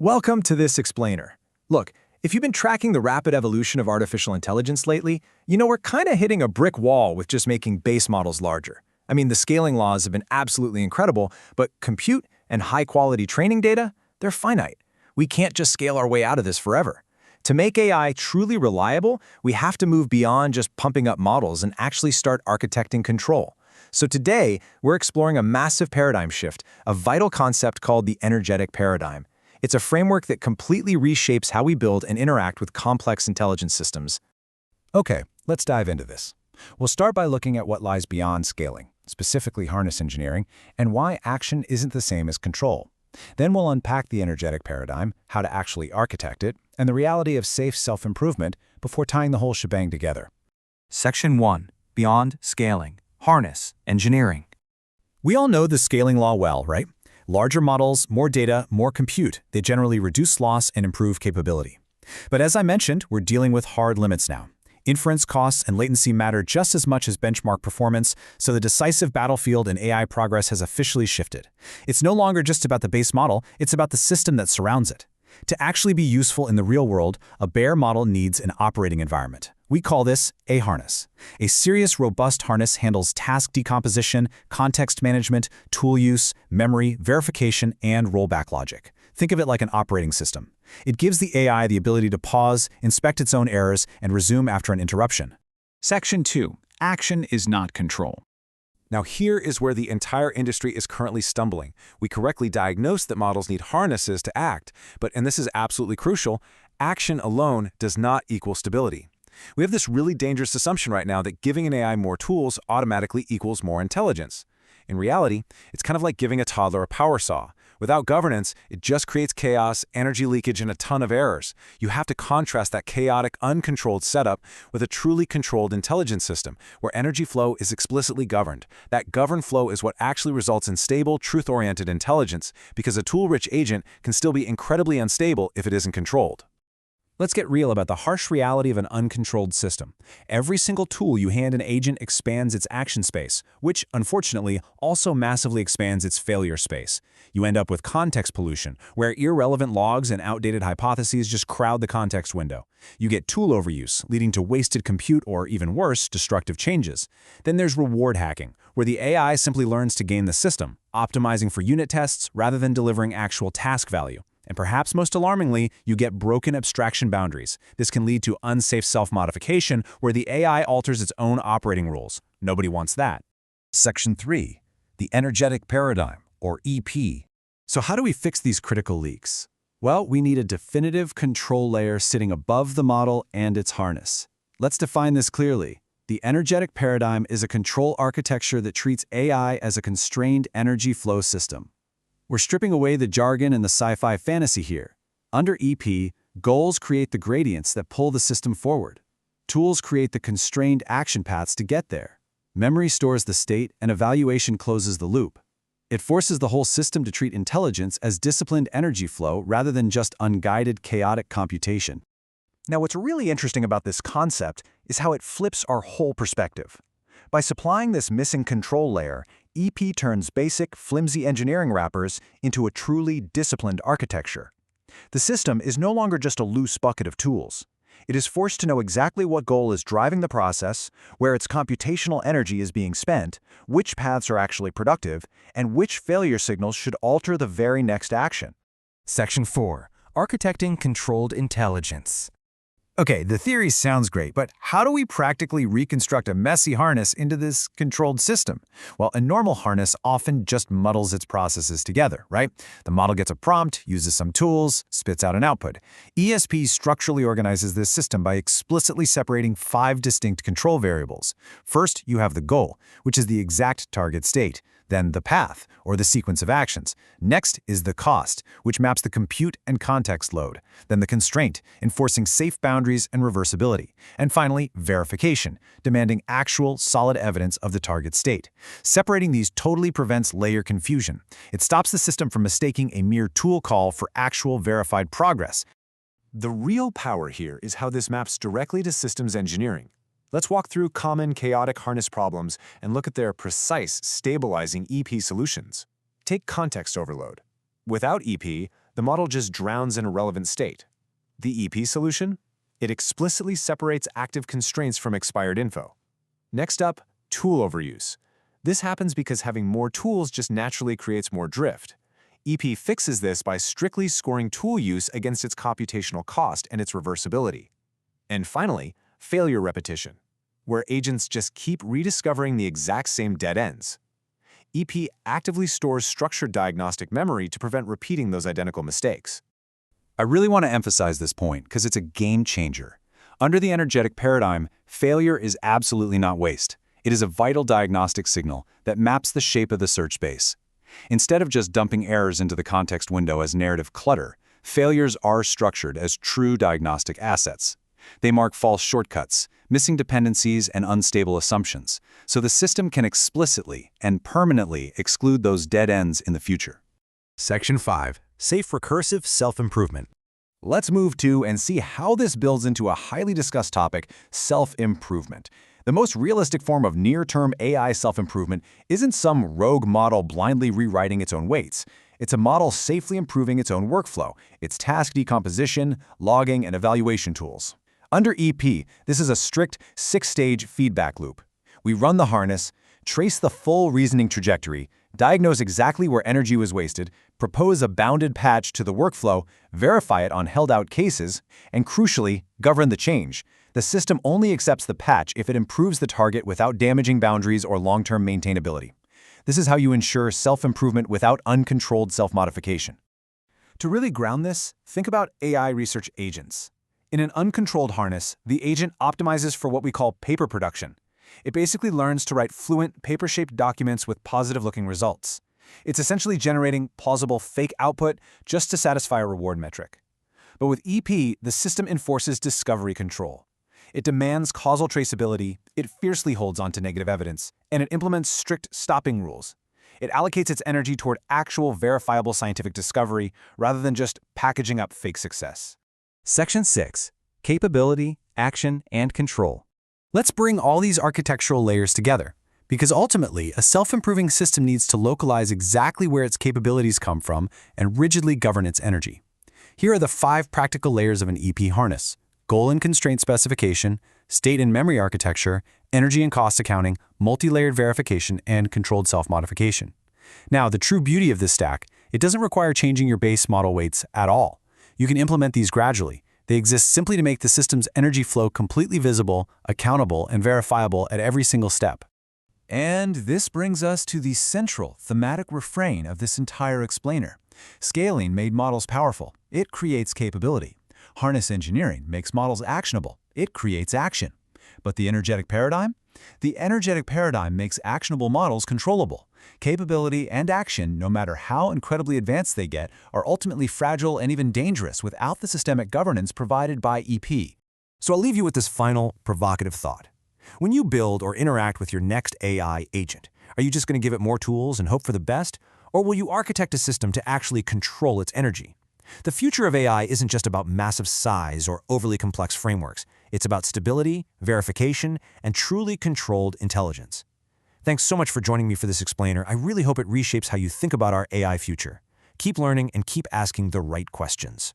Welcome to this explainer. Look, if you've been tracking the rapid evolution of artificial intelligence lately, you know we're kind of hitting a brick wall with just making base models larger. I mean, the scaling laws have been absolutely incredible, but compute and high-quality training data, they're finite. We can't just scale our way out of this forever. To make AI truly reliable, we have to move beyond just pumping up models and actually start architecting control. So today, we're exploring a massive paradigm shift, a vital concept called the energetic paradigm. It's a framework that completely reshapes how we build and interact with complex intelligence systems. Okay, let's dive into this. We'll start by looking at what lies beyond scaling, specifically harness engineering, and why action isn't the same as control. Then we'll unpack the energetic paradigm, how to actually architect it, and the reality of safe self-improvement before tying the whole shebang together. Section 1. Beyond Scaling. Harness Engineering. We all know the scaling law well, right? Larger models, more data, more compute. They generally reduce loss and improve capability. But as I mentioned, we're dealing with hard limits now. Inference costs and latency matter just as much as benchmark performance, so the decisive battlefield in AI progress has officially shifted. It's no longer just about the base model, it's about the system that surrounds it. To actually be useful in the real world, a bare model needs an operating environment. We call this a harness. A serious, robust harness handles task decomposition, context management, tool use, memory, verification, and rollback logic. Think of it like an operating system. It gives the AI the ability to pause, inspect its own errors, and resume after an interruption. Section 2. Action is not control. Now here is where the entire industry is currently stumbling. We correctly diagnose that models need harnesses to act, but, and this is absolutely crucial, action alone does not equal stability. We have this really dangerous assumption right now that giving an AI more tools automatically equals more intelligence. In reality, it's kind of like giving a toddler a power saw. Without governance, it just creates chaos, energy leakage, and a ton of errors. You have to contrast that chaotic, uncontrolled setup with a truly controlled intelligence system, where energy flow is explicitly governed. That governed flow is what actually results in stable, truth-oriented intelligence, because a tool-rich agent can still be incredibly unstable if it isn't controlled. Let's get real about the harsh reality of an uncontrolled system. Every single tool you hand an agent expands its action space, which, unfortunately, also massively expands its failure space. You end up with context pollution, where irrelevant logs and outdated hypotheses just crowd the context window. You get tool overuse, leading to wasted compute or, even worse, destructive changes. Then there's reward hacking, where the AI simply learns to game the system, optimizing for unit tests rather than delivering actual task value. And perhaps most alarmingly, you get broken abstraction boundaries. This can lead to unsafe self-modification, where the AI alters its own operating rules. Nobody wants that. Section 3. The energetic paradigm, or EP. So how do we fix these critical leaks? Well, we need a definitive control layer sitting above the model and its harness. Let's define this clearly. The energetic paradigm is a control architecture that treats AI as a constrained energy flow system. We're stripping away the jargon and the sci-fi fantasy here. Under EP, goals create the gradients that pull the system forward. Tools create the constrained action paths to get there. Memory stores the state, and evaluation closes the loop. It forces the whole system to treat intelligence as disciplined energy flow rather than just unguided, chaotic computation. Now, what's really interesting about this concept is how it flips our whole perspective. By supplying this missing control layer, EP turns basic, flimsy engineering wrappers into a truly disciplined architecture. The system is no longer just a loose bucket of tools. It is forced to know exactly what goal is driving the process, where its computational energy is being spent, which paths are actually productive, and which failure signals should alter the very next action. Section 4. Architecting Controlled Intelligence. Okay, the theory sounds great, but how do we practically reconstruct a messy harness into this controlled system? Well, a normal harness often just muddles its processes together, right? The model gets a prompt, uses some tools, spits out an output. ESP structurally organizes this system by explicitly separating 5 distinct control variables. First, you have the goal, which is the exact target state. Then the path, or the sequence of actions. Next is the cost, which maps the compute and context load. Then the constraint, enforcing safe boundaries and reversibility. And finally, verification, demanding actual, solid evidence of the target state. Separating these totally prevents layer confusion. It stops the system from mistaking a mere tool call for actual verified progress. The real power here is how this maps directly to systems engineering. Let's walk through common chaotic harness problems and look at their precise, stabilizing EP solutions. Take context overload. Without EP, The model just drowns in irrelevant state. The EP solution? It explicitly separates active constraints from expired info. Next up, tool overuse. This happens because having more tools just naturally creates more drift. EP fixes this by strictly scoring tool use against its computational cost and its reversibility. And finally, failure repetition, where agents just keep rediscovering the exact same dead ends. EP actively stores structured diagnostic memory to prevent repeating those identical mistakes. I really want to emphasize this point because it's a game changer. Under the energetic paradigm, failure is absolutely not waste. It is a vital diagnostic signal that maps the shape of the search space. Instead of just dumping errors into the context window as narrative clutter, failures are structured as true diagnostic assets. They mark false shortcuts, missing dependencies, and unstable assumptions, so the system can explicitly and permanently exclude those dead ends in the future. Section 5. Safe recursive self-improvement. Let's move to and see how this builds into a highly discussed topic, self-improvement. The most realistic form of near-term AI self-improvement isn't some rogue model blindly rewriting its own weights. It's a model safely improving its own workflow, its task decomposition, logging, and evaluation tools. Under EP, this is a strict 6-stage feedback loop. We run the harness, trace the full reasoning trajectory, diagnose exactly where energy was wasted, propose a bounded patch to the workflow, verify it on held-out cases, and crucially, govern the change. The system only accepts the patch if it improves the target without damaging boundaries or long-term maintainability. This is how you ensure self-improvement without uncontrolled self-modification. To really ground this, think about AI research agents. In an uncontrolled harness, the agent optimizes for what we call paper production. It basically learns to write fluent, paper-shaped documents with positive-looking results. It's essentially generating plausible fake output just to satisfy a reward metric. But with EP, the system enforces discovery control. It demands causal traceability, it fiercely holds on to negative evidence, and it implements strict stopping rules. It allocates its energy toward actual verifiable scientific discovery rather than just packaging up fake success. Section 6. Capability, Action, and Control. Let's bring all these architectural layers together, because ultimately, a self-improving system needs to localize exactly where its capabilities come from and rigidly govern its energy. Here are the 5 practical layers of an EP harness: goal and constraint specification, state and memory architecture, energy and cost accounting, multi-layered verification, and controlled self-modification. Now, the true beauty of this stack, it doesn't require changing your base model weights at all. You can implement these gradually. They exist simply to make the system's energy flow completely visible, accountable, and verifiable at every single step. And this brings us to the central thematic refrain of this entire explainer. Scaling made models powerful. It creates capability. Harness engineering makes models actionable. It creates action. But the energetic paradigm? The energetic paradigm makes actionable models controllable. Capability and action, no matter how incredibly advanced they get, are ultimately fragile and even dangerous without the systemic governance provided by EP. So I'll leave you with this final provocative thought. When you build or interact with your next AI agent, are you just going to give it more tools and hope for the best? Or will you architect a system to actually control its energy? The future of AI isn't just about massive size or overly complex frameworks. It's about stability, verification, and truly controlled intelligence. Thanks so much for joining me for this explainer. I really hope it reshapes how you think about our AI future. Keep learning and keep asking the right questions.